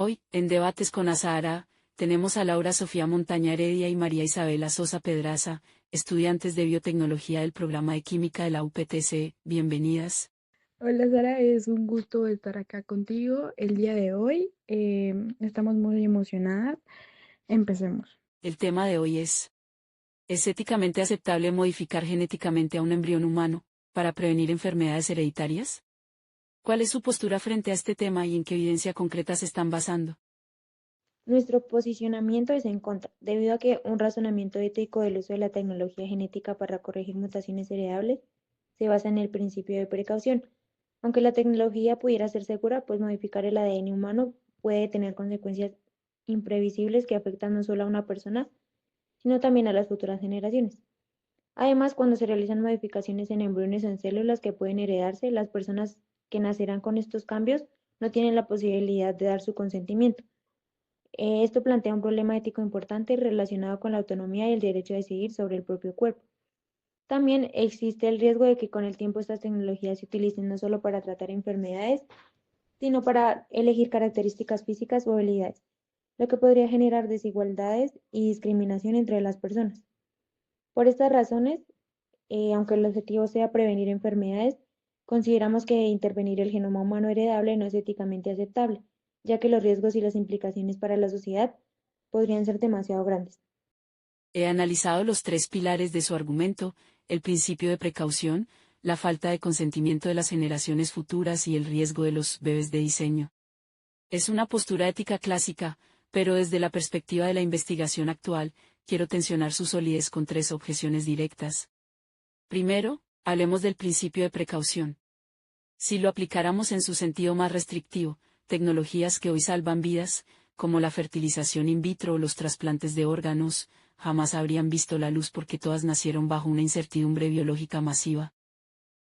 Hoy, en Debates con Azahara, tenemos a Laura Sofía Montaña Heredia y María Isabela Sosa Pedraza, estudiantes de biotecnología del programa de química de la UPTC. Bienvenidas. Hola Sara, es un gusto estar acá contigo el día de hoy. Estamos muy emocionadas. Empecemos. El tema de hoy ¿es éticamente aceptable modificar genéticamente a un embrión humano para prevenir enfermedades hereditarias? ¿Cuál es su postura frente a este tema y en qué evidencia concreta se están basando? Nuestro posicionamiento es en contra, debido a que un razonamiento ético del uso de la tecnología genética para corregir mutaciones heredables se basa en el principio de precaución. Aunque la tecnología pudiera ser segura, pues modificar el ADN humano puede tener consecuencias imprevisibles que afectan no solo a una persona, sino también a las futuras generaciones. Además, cuando se realizan modificaciones en embriones o en células que pueden heredarse, las personas que nacerán con estos cambios no tienen la posibilidad de dar su consentimiento. Esto plantea un problema ético importante relacionado con la autonomía y el derecho a decidir sobre el propio cuerpo. También existe el riesgo de que con el tiempo estas tecnologías se utilicen no solo para tratar enfermedades, sino para elegir características físicas o habilidades, lo que podría generar desigualdades y discriminación entre las personas. Por estas razones, aunque el objetivo sea prevenir enfermedades, consideramos que intervenir el genoma humano heredable no es éticamente aceptable, ya que los riesgos y las implicaciones para la sociedad podrían ser demasiado grandes. He analizado los tres pilares de su argumento: el principio de precaución, la falta de consentimiento de las generaciones futuras y el riesgo de los bebés de diseño. Es una postura ética clásica, pero desde la perspectiva de la investigación actual, quiero tensionar su solidez con tres objeciones directas. Primero, hablemos del principio de precaución. Si lo aplicáramos en su sentido más restrictivo, tecnologías que hoy salvan vidas, como la fertilización in vitro o los trasplantes de órganos, jamás habrían visto la luz porque todas nacieron bajo una incertidumbre biológica masiva.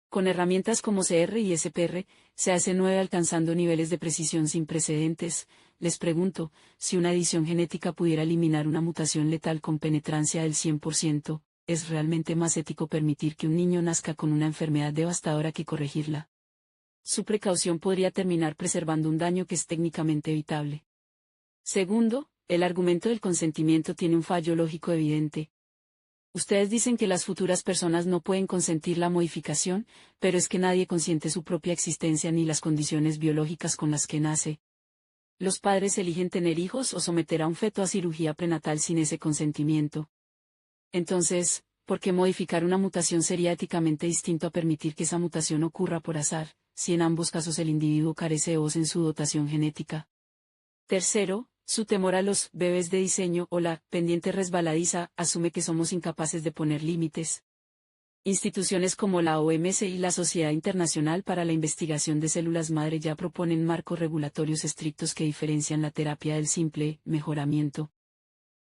Con herramientas como CR y SPR, CAS9 alcanzando niveles de precisión sin precedentes, les pregunto, si una edición genética pudiera eliminar una mutación letal con penetrancia del 100%, ¿es realmente más ético permitir que un niño nazca con una enfermedad devastadora que corregirla? Su precaución podría terminar preservando un daño que es técnicamente evitable. Segundo, el argumento del consentimiento tiene un fallo lógico evidente. Ustedes dicen que las futuras personas no pueden consentir la modificación, pero es que nadie consiente su propia existencia ni las condiciones biológicas con las que nace. Los padres eligen tener hijos o someter a un feto a cirugía prenatal sin ese consentimiento. Entonces, ¿por qué modificar una mutación sería éticamente distinto a permitir que esa mutación ocurra por azar, si en ambos casos el individuo carece de voz en su dotación genética? Tercero, su temor a los bebés de diseño o la pendiente resbaladiza asume que somos incapaces de poner límites. Instituciones como la OMS y la Sociedad Internacional para la Investigación de Células Madre ya proponen marcos regulatorios estrictos que diferencian la terapia del simple mejoramiento.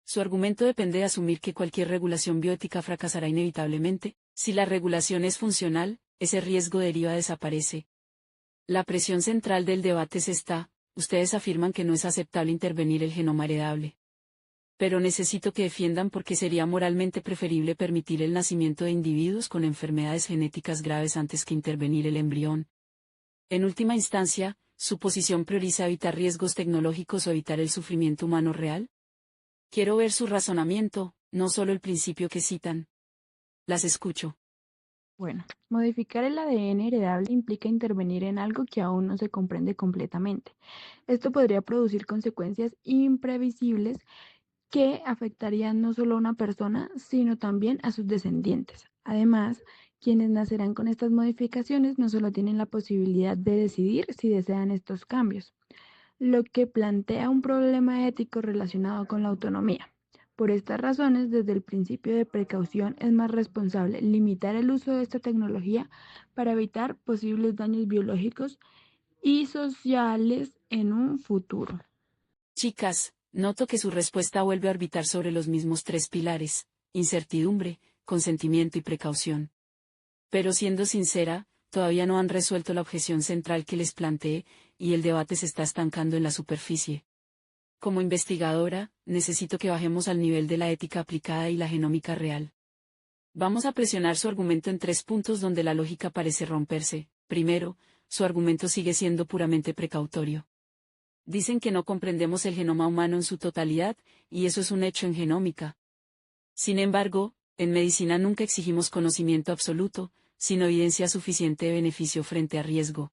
Su argumento depende de asumir que cualquier regulación bioética fracasará inevitablemente. Si la regulación es funcional, ese riesgo deriva desaparece. La presión central del debate es esta: ustedes afirman que no es aceptable intervenir el genoma heredable. Pero necesito que defiendan por qué sería moralmente preferible permitir el nacimiento de individuos con enfermedades genéticas graves antes que intervenir el embrión. En última instancia, ¿su posición prioriza evitar riesgos tecnológicos o evitar el sufrimiento humano real? Quiero ver su razonamiento, no solo el principio que citan. Las escucho. Bueno, modificar el ADN heredable implica intervenir en algo que aún no se comprende completamente. Esto podría producir consecuencias imprevisibles que afectarían no solo a una persona, sino también a sus descendientes. Además, quienes nacerán con estas modificaciones no solo tienen la posibilidad de decidir si desean estos cambios, lo que plantea un problema ético relacionado con la autonomía. Por estas razones, desde el principio de precaución es más responsable limitar el uso de esta tecnología para evitar posibles daños biológicos y sociales en un futuro. Chicas, noto que su respuesta vuelve a orbitar sobre los mismos tres pilares: incertidumbre, consentimiento y precaución. Pero siendo sincera, todavía no han resuelto la objeción central que les planteé, y el debate se está estancando en la superficie. Como investigadora, necesito que bajemos al nivel de la ética aplicada y la genómica real. Vamos a presionar su argumento en tres puntos donde la lógica parece romperse. Primero, su argumento sigue siendo puramente precautorio. Dicen que no comprendemos el genoma humano en su totalidad, y eso es un hecho en genómica. Sin embargo, en medicina nunca exigimos conocimiento absoluto, sino evidencia suficiente de beneficio frente a riesgo.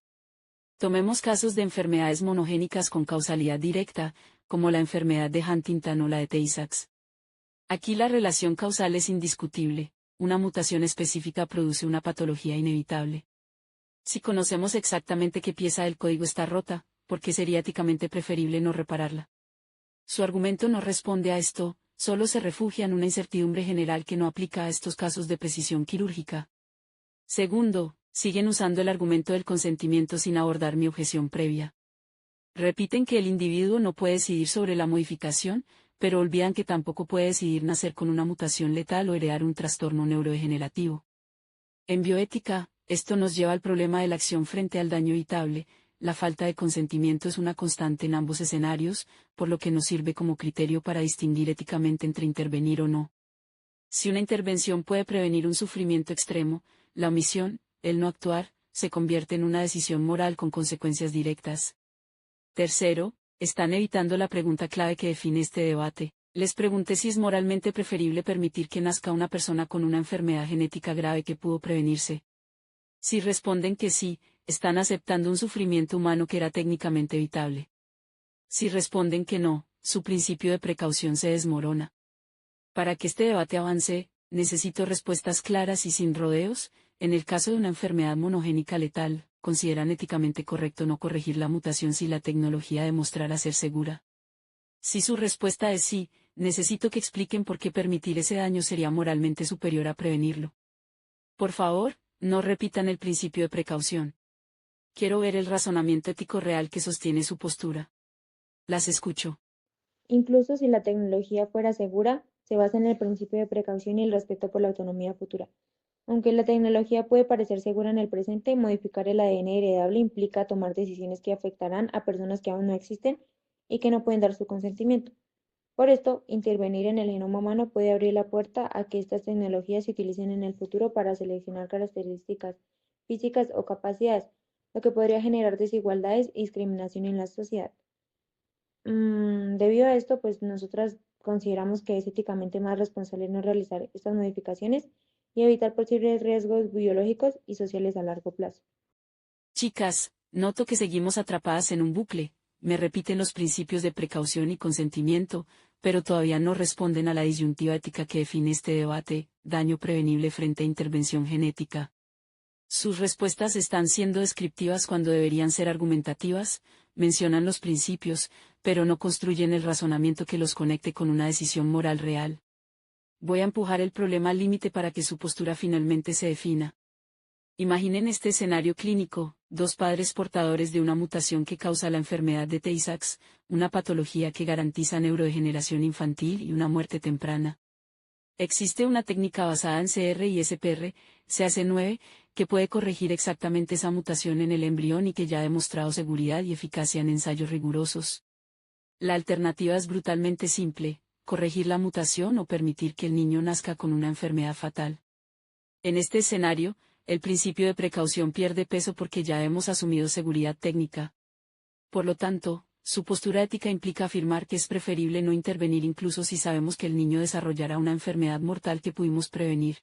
Tomemos casos de enfermedades monogénicas con causalidad directa, como la enfermedad de Huntington o la de Tay-Sachs. Aquí la relación causal es indiscutible, una mutación específica produce una patología inevitable. Si conocemos exactamente qué pieza del código está rota, ¿por qué sería éticamente preferible no repararla? Su argumento no responde a esto, solo se refugia en una incertidumbre general que no aplica a estos casos de precisión quirúrgica. Segundo, siguen usando el argumento del consentimiento sin abordar mi objeción previa. Repiten que el individuo no puede decidir sobre la modificación, pero olvidan que tampoco puede decidir nacer con una mutación letal o heredar un trastorno neurodegenerativo. En bioética, esto nos lleva al problema de la acción frente al daño evitable. La falta de consentimiento es una constante en ambos escenarios, por lo que nos sirve como criterio para distinguir éticamente entre intervenir o no. Si una intervención puede prevenir un sufrimiento extremo, la omisión, el no actuar, se convierte en una decisión moral con consecuencias directas. Tercero, están evitando la pregunta clave que define este debate. Les pregunté si es moralmente preferible permitir que nazca una persona con una enfermedad genética grave que pudo prevenirse. Si responden que sí, están aceptando un sufrimiento humano que era técnicamente evitable. Si responden que no, su principio de precaución se desmorona. Para que este debate avance, necesito respuestas claras y sin rodeos. En el caso de una enfermedad monogénica letal, ¿consideran éticamente correcto no corregir la mutación si la tecnología demostrara ser segura? Si su respuesta es sí, necesito que expliquen por qué permitir ese daño sería moralmente superior a prevenirlo. Por favor, no repitan el principio de precaución. Quiero ver el razonamiento ético real que sostiene su postura. Las escucho. Incluso si la tecnología fuera segura, se basa en el principio de precaución y el respeto por la autonomía futura. Aunque la tecnología puede parecer segura en el presente, modificar el ADN heredable implica tomar decisiones que afectarán a personas que aún no existen y que no pueden dar su consentimiento. Por esto, intervenir en el genoma humano puede abrir la puerta a que estas tecnologías se utilicen en el futuro para seleccionar características físicas o capacidades, lo que podría generar desigualdades y discriminación en la sociedad. Debido a esto, pues nosotras consideramos que es éticamente más responsable no realizar estas modificaciones y evitar posibles riesgos biológicos y sociales a largo plazo. Chicas, noto que seguimos atrapadas en un bucle. Me repiten los principios de precaución y consentimiento, pero todavía no responden a la disyuntiva ética que define este debate, daño prevenible frente a intervención genética. Sus respuestas están siendo descriptivas cuando deberían ser argumentativas, mencionan los principios, pero no construyen el razonamiento que los conecte con una decisión moral real. Voy a empujar el problema al límite para que su postura finalmente se defina. Imaginen este escenario clínico: dos padres portadores de una mutación que causa la enfermedad de Tay-Sachs, una patología que garantiza neurodegeneración infantil y una muerte temprana. Existe una técnica basada en CR y SPR, CAC9, que puede corregir exactamente esa mutación en el embrión y que ya ha demostrado seguridad y eficacia en ensayos rigurosos. La alternativa es brutalmente simple: corregir la mutación o permitir que el niño nazca con una enfermedad fatal. En este escenario, el principio de precaución pierde peso porque ya hemos asumido seguridad técnica. Por lo tanto, su postura ética implica afirmar que es preferible no intervenir incluso si sabemos que el niño desarrollará una enfermedad mortal que pudimos prevenir.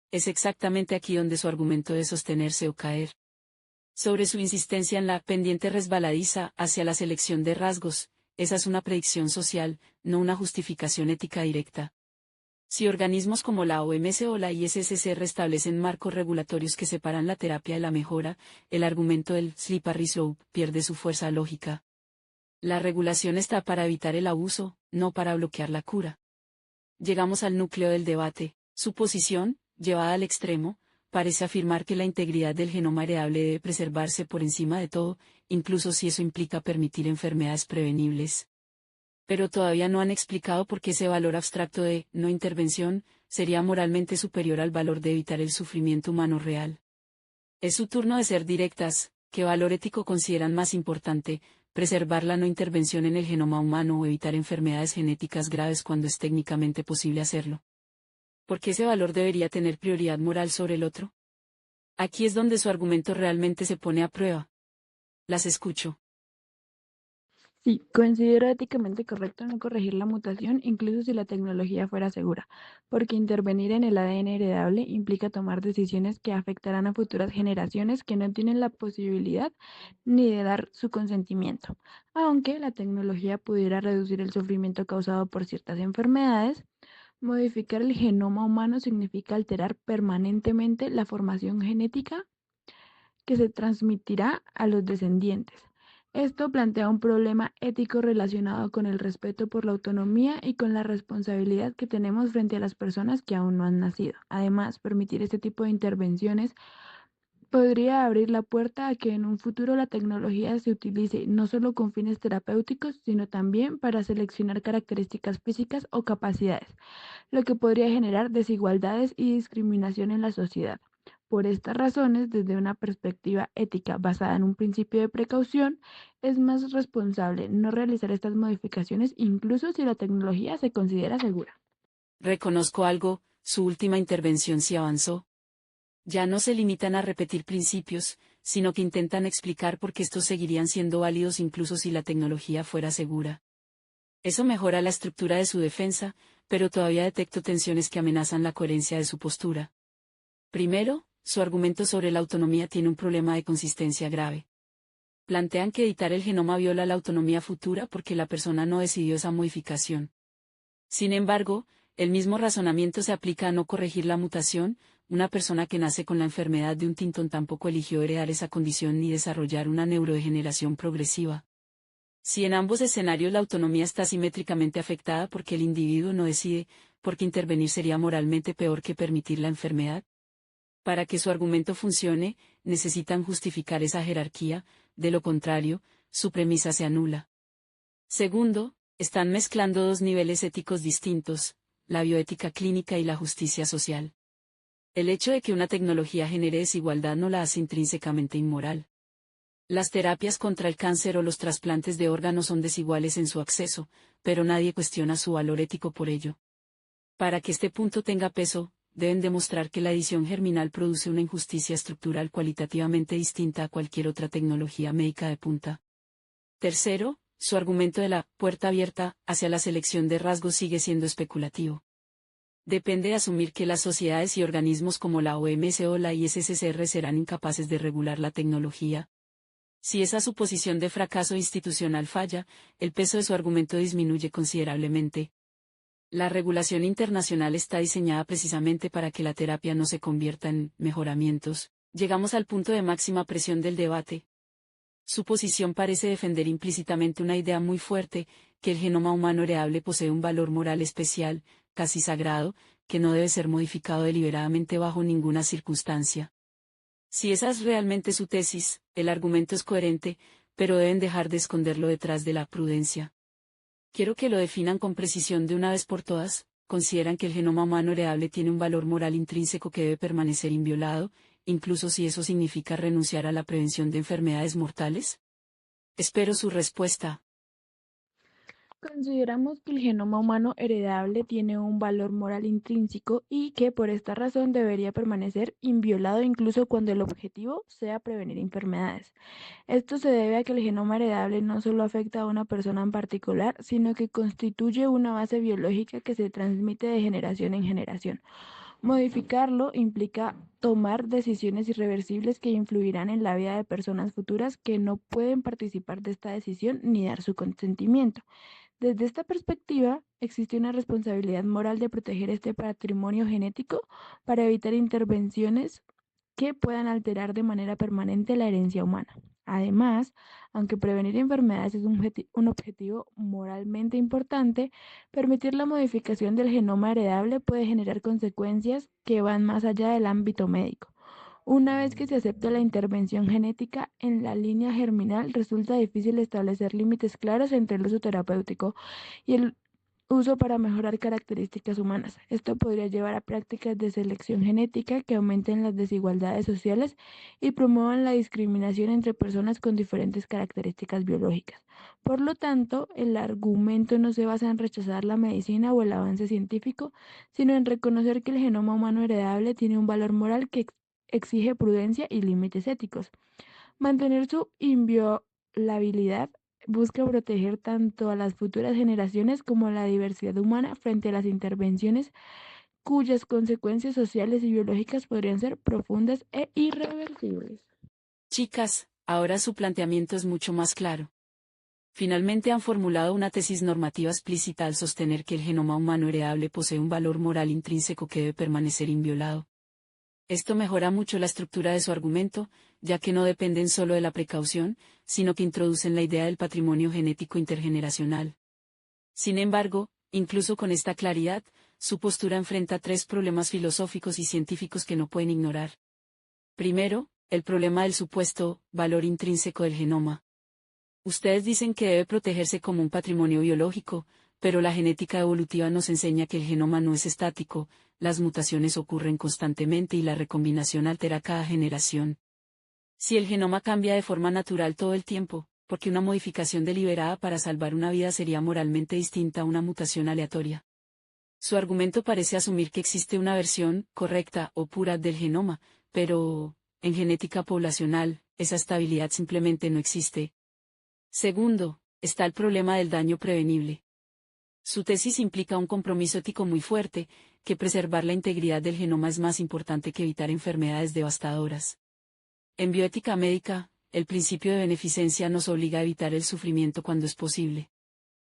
Es exactamente aquí donde su argumento debe sostenerse o caer. Sobre su insistencia en la pendiente resbaladiza hacia la selección de rasgos, esa es una predicción social, no una justificación ética directa. Si organismos como la OMS o la ISSCR establecen marcos regulatorios que separan la terapia de la mejora, el argumento del slippery slope pierde su fuerza lógica. La regulación está para evitar el abuso, no para bloquear la cura. Llegamos al núcleo del debate. Su posición, llevada al extremo, parece afirmar que la integridad del genoma heredable debe preservarse por encima de todo, incluso si eso implica permitir enfermedades prevenibles. Pero todavía no han explicado por qué ese valor abstracto de no intervención sería moralmente superior al valor de evitar el sufrimiento humano real. Es su turno de ser directas. ¿Qué valor ético consideran más importante, preservar la no intervención en el genoma humano o evitar enfermedades genéticas graves cuando es técnicamente posible hacerlo? ¿Por qué ese valor debería tener prioridad moral sobre el otro? Aquí es donde su argumento realmente se pone a prueba. Las escucho. Sí, considero éticamente correcto no corregir la mutación, incluso si la tecnología fuera segura, porque intervenir en el ADN heredable implica tomar decisiones que afectarán a futuras generaciones que no tienen la posibilidad ni de dar su consentimiento. Aunque la tecnología pudiera reducir el sufrimiento causado por ciertas enfermedades, modificar el genoma humano significa alterar permanentemente la formación genética que se transmitirá a los descendientes. Esto plantea un problema ético relacionado con el respeto por la autonomía y con la responsabilidad que tenemos frente a las personas que aún no han nacido. Además, permitir este tipo de intervenciones podría abrir la puerta a que en un futuro la tecnología se utilice no solo con fines terapéuticos, sino también para seleccionar características físicas o capacidades, lo que podría generar desigualdades y discriminación en la sociedad. Por estas razones, desde una perspectiva ética basada en un principio de precaución, es más responsable no realizar estas modificaciones incluso si la tecnología se considera segura. Reconozco algo, su última intervención sí avanzó. Ya no se limitan a repetir principios, sino que intentan explicar por qué estos seguirían siendo válidos incluso si la tecnología fuera segura. Eso mejora la estructura de su defensa, pero todavía detecto tensiones que amenazan la coherencia de su postura. Primero, su argumento sobre la autonomía tiene un problema de consistencia grave. Plantean que editar el genoma viola la autonomía futura porque la persona no decidió esa modificación. Sin embargo, el mismo razonamiento se aplica a no corregir la mutación. Una persona que nace con la enfermedad de Huntington tampoco eligió heredar esa condición ni desarrollar una neurodegeneración progresiva. Si en ambos escenarios la autonomía está simétricamente afectada porque el individuo no decide, porque intervenir sería moralmente peor que permitir la enfermedad. Para que su argumento funcione, necesitan justificar esa jerarquía, de lo contrario, su premisa se anula. Segundo, están mezclando dos niveles éticos distintos, la bioética clínica y la justicia social. El hecho de que una tecnología genere desigualdad no la hace intrínsecamente inmoral. Las terapias contra el cáncer o los trasplantes de órganos son desiguales en su acceso, pero nadie cuestiona su valor ético por ello. Para que este punto tenga peso, deben demostrar que la edición germinal produce una injusticia estructural cualitativamente distinta a cualquier otra tecnología médica de punta. Tercero, su argumento de la puerta abierta hacia la selección de rasgos sigue siendo especulativo. Depende de asumir que las sociedades y organismos como la OMS o la ISSCR serán incapaces de regular la tecnología. Si esa suposición de fracaso institucional falla, el peso de su argumento disminuye considerablemente. La regulación internacional está diseñada precisamente para que la terapia no se convierta en mejoramientos. Llegamos al punto de máxima presión del debate. Su posición parece defender implícitamente una idea muy fuerte, que el genoma humano heredable posee un valor moral especial, casi sagrado, que no debe ser modificado deliberadamente bajo ninguna circunstancia. Si esa es realmente su tesis, el argumento es coherente, pero deben dejar de esconderlo detrás de la prudencia. Quiero que lo definan con precisión de una vez por todas. ¿Consideran que el genoma humano heredable tiene un valor moral intrínseco que debe permanecer inviolado, incluso si eso significa renunciar a la prevención de enfermedades mortales? Espero su respuesta. Consideramos que el genoma humano heredable tiene un valor moral intrínseco y que por esta razón debería permanecer inviolado incluso cuando el objetivo sea prevenir enfermedades. Esto se debe a que el genoma heredable no solo afecta a una persona en particular, sino que constituye una base biológica que se transmite de generación en generación. Modificarlo implica tomar decisiones irreversibles que influirán en la vida de personas futuras que no pueden participar de esta decisión ni dar su consentimiento. Desde esta perspectiva, existe una responsabilidad moral de proteger este patrimonio genético para evitar intervenciones que puedan alterar de manera permanente la herencia humana. Además, aunque prevenir enfermedades es un objetivo moralmente importante, permitir la modificación del genoma heredable puede generar consecuencias que van más allá del ámbito médico. Una vez que se acepta la intervención genética en la línea germinal, resulta difícil establecer límites claros entre el uso terapéutico y el uso para mejorar características humanas. Esto podría llevar a prácticas de selección genética que aumenten las desigualdades sociales y promuevan la discriminación entre personas con diferentes características biológicas. Por lo tanto, el argumento no se basa en rechazar la medicina o el avance científico, sino en reconocer que el genoma humano heredable tiene un valor moral que exige prudencia y límites éticos. Mantener su inviolabilidad busca proteger tanto a las futuras generaciones como a la diversidad humana frente a las intervenciones cuyas consecuencias sociales y biológicas podrían ser profundas e irreversibles. Chicas, ahora su planteamiento es mucho más claro. Finalmente han formulado una tesis normativa explícita al sostener que el genoma humano heredable posee un valor moral intrínseco que debe permanecer inviolado. Esto mejora mucho la estructura de su argumento, ya que no dependen solo de la precaución, sino que introducen la idea del patrimonio genético intergeneracional. Sin embargo, incluso con esta claridad, su postura enfrenta tres problemas filosóficos y científicos que no pueden ignorar. Primero, el problema del supuesto valor intrínseco del genoma. Ustedes dicen que debe protegerse como un patrimonio biológico, pero la genética evolutiva nos enseña que el genoma no es estático, las mutaciones ocurren constantemente y la recombinación altera cada generación. Si el genoma cambia de forma natural todo el tiempo, ¿por qué una modificación deliberada para salvar una vida sería moralmente distinta a una mutación aleatoria? Su argumento parece asumir que existe una versión correcta o pura del genoma, pero, en genética poblacional, esa estabilidad simplemente no existe. Segundo, está el problema del daño prevenible. Su tesis implica un compromiso ético muy fuerte, que preservar la integridad del genoma es más importante que evitar enfermedades devastadoras. En bioética médica, el principio de beneficencia nos obliga a evitar el sufrimiento cuando es posible.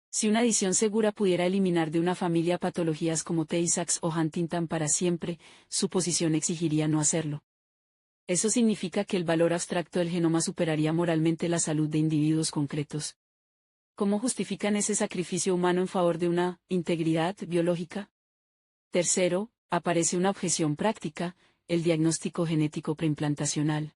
Si una edición segura pudiera eliminar de una familia patologías como Tay-Sachs o Huntington para siempre, su posición exigiría no hacerlo. Eso significa que el valor abstracto del genoma superaría moralmente la salud de individuos concretos. ¿Cómo justifican ese sacrificio humano en favor de una integridad biológica? Tercero, aparece una objeción práctica, el diagnóstico genético preimplantacional.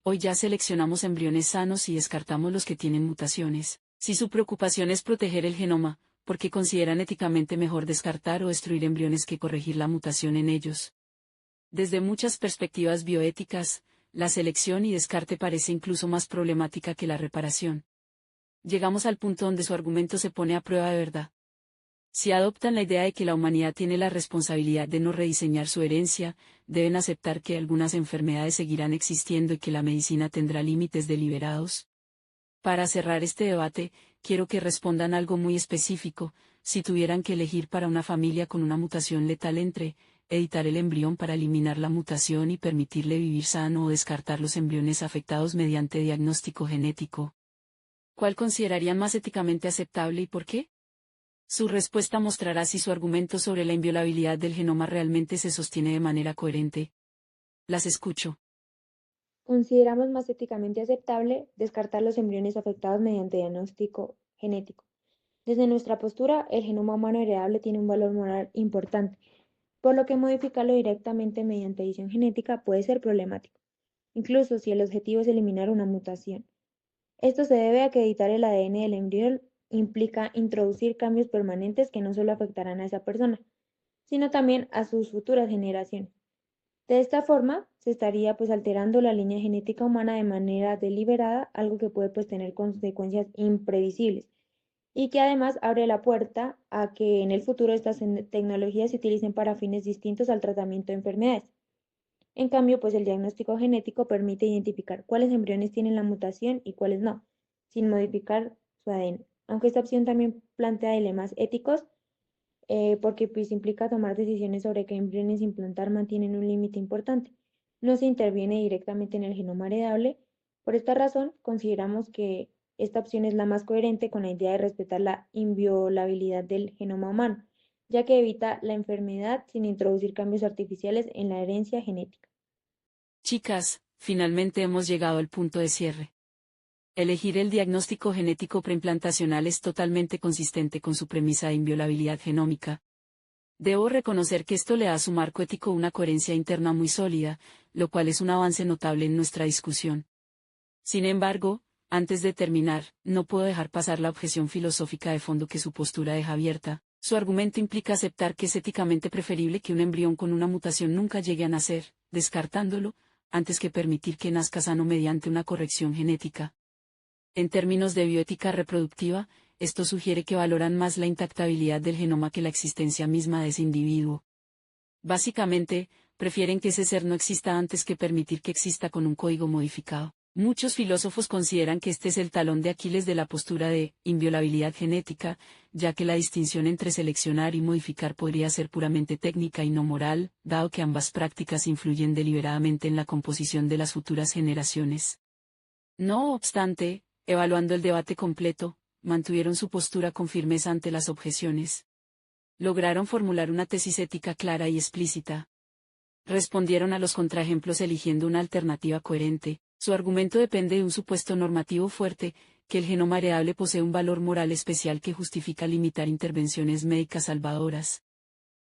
Hoy ya seleccionamos embriones sanos y descartamos los que tienen mutaciones. Si su preocupación es proteger el genoma, ¿por qué consideran éticamente mejor descartar o destruir embriones que corregir la mutación en ellos? Desde muchas perspectivas bioéticas, la selección y descarte parece incluso más problemática que la reparación. Llegamos al punto donde su argumento se pone a prueba de verdad. Si adoptan la idea de que la humanidad tiene la responsabilidad de no rediseñar su herencia, deben aceptar que algunas enfermedades seguirán existiendo y que la medicina tendrá límites deliberados. Para cerrar este debate, quiero que respondan algo muy específico: si tuvieran que elegir para una familia con una mutación letal entre editar el embrión para eliminar la mutación y permitirle vivir sano o descartar los embriones afectados mediante diagnóstico genético, ¿cuál considerarían más éticamente aceptable y por qué? Su respuesta mostrará si su argumento sobre la inviolabilidad del genoma realmente se sostiene de manera coherente. Las escucho. Consideramos más éticamente aceptable descartar los embriones afectados mediante diagnóstico genético. Desde nuestra postura, el genoma humano heredable tiene un valor moral importante, por lo que modificarlo directamente mediante edición genética puede ser problemático, incluso si el objetivo es eliminar una mutación. Esto se debe a que editar el ADN del embrión implica introducir cambios permanentes que no solo afectarán a esa persona, sino también a sus futuras generaciones. De esta forma, se estaría alterando la línea genética humana de manera deliberada, algo que puede tener consecuencias imprevisibles y que además abre la puerta a que en el futuro estas tecnologías se utilicen para fines distintos al tratamiento de enfermedades. En cambio, el diagnóstico genético permite identificar cuáles embriones tienen la mutación y cuáles no, sin modificar su ADN. Aunque esta opción también plantea dilemas éticos, porque implica tomar decisiones sobre qué embriones implantar mantienen un límite importante. No se interviene directamente en el genoma heredable. Por esta razón, consideramos que esta opción es la más coherente con la idea de respetar la inviolabilidad del genoma humano, ya que evita la enfermedad sin introducir cambios artificiales en la herencia genética. Chicas, finalmente hemos llegado al punto de cierre. Elegir el diagnóstico genético preimplantacional es totalmente consistente con su premisa de inviolabilidad genómica. Debo reconocer que esto le da a su marco ético una coherencia interna muy sólida, lo cual es un avance notable en nuestra discusión. Sin embargo, antes de terminar, no puedo dejar pasar la objeción filosófica de fondo que su postura deja abierta. Su argumento implica aceptar que es éticamente preferible que un embrión con una mutación nunca llegue a nacer, descartándolo, antes que permitir que nazca sano mediante una corrección genética. En términos de bioética reproductiva, esto sugiere que valoran más la intactabilidad del genoma que la existencia misma de ese individuo. Básicamente, prefieren que ese ser no exista antes que permitir que exista con un código modificado. Muchos filósofos consideran que este es el talón de Aquiles de la postura de inviolabilidad genética, ya que la distinción entre seleccionar y modificar podría ser puramente técnica y no moral, dado que ambas prácticas influyen deliberadamente en la composición de las futuras generaciones. No obstante, evaluando el debate completo, mantuvieron su postura con firmeza ante las objeciones. Lograron formular una tesis ética clara y explícita. Respondieron a los contraejemplos eligiendo una alternativa coherente. Su argumento depende de un supuesto normativo fuerte, que el genoma heredable posee un valor moral especial que justifica limitar intervenciones médicas salvadoras.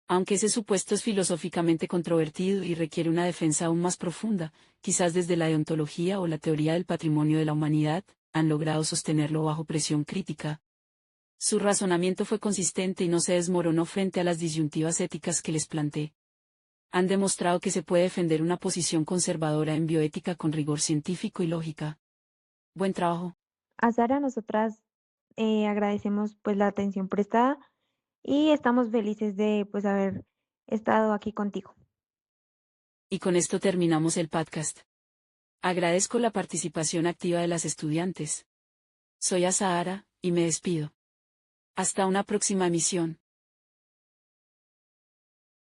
Aunque ese supuesto es filosóficamente controvertido y requiere una defensa aún más profunda, quizás desde la deontología o la teoría del patrimonio de la humanidad, han logrado sostenerlo bajo presión crítica. Su razonamiento fue consistente y no se desmoronó frente a las disyuntivas éticas que les planteé. Han demostrado que se puede defender una posición conservadora en bioética con rigor científico y lógica. Buen trabajo. A Sara, nosotras agradecemos pues la atención prestada y estamos felices de pues haber estado aquí contigo. Y con esto terminamos el podcast. Agradezco la participación activa de las estudiantes. Soy Azahara, y me despido. Hasta una próxima emisión.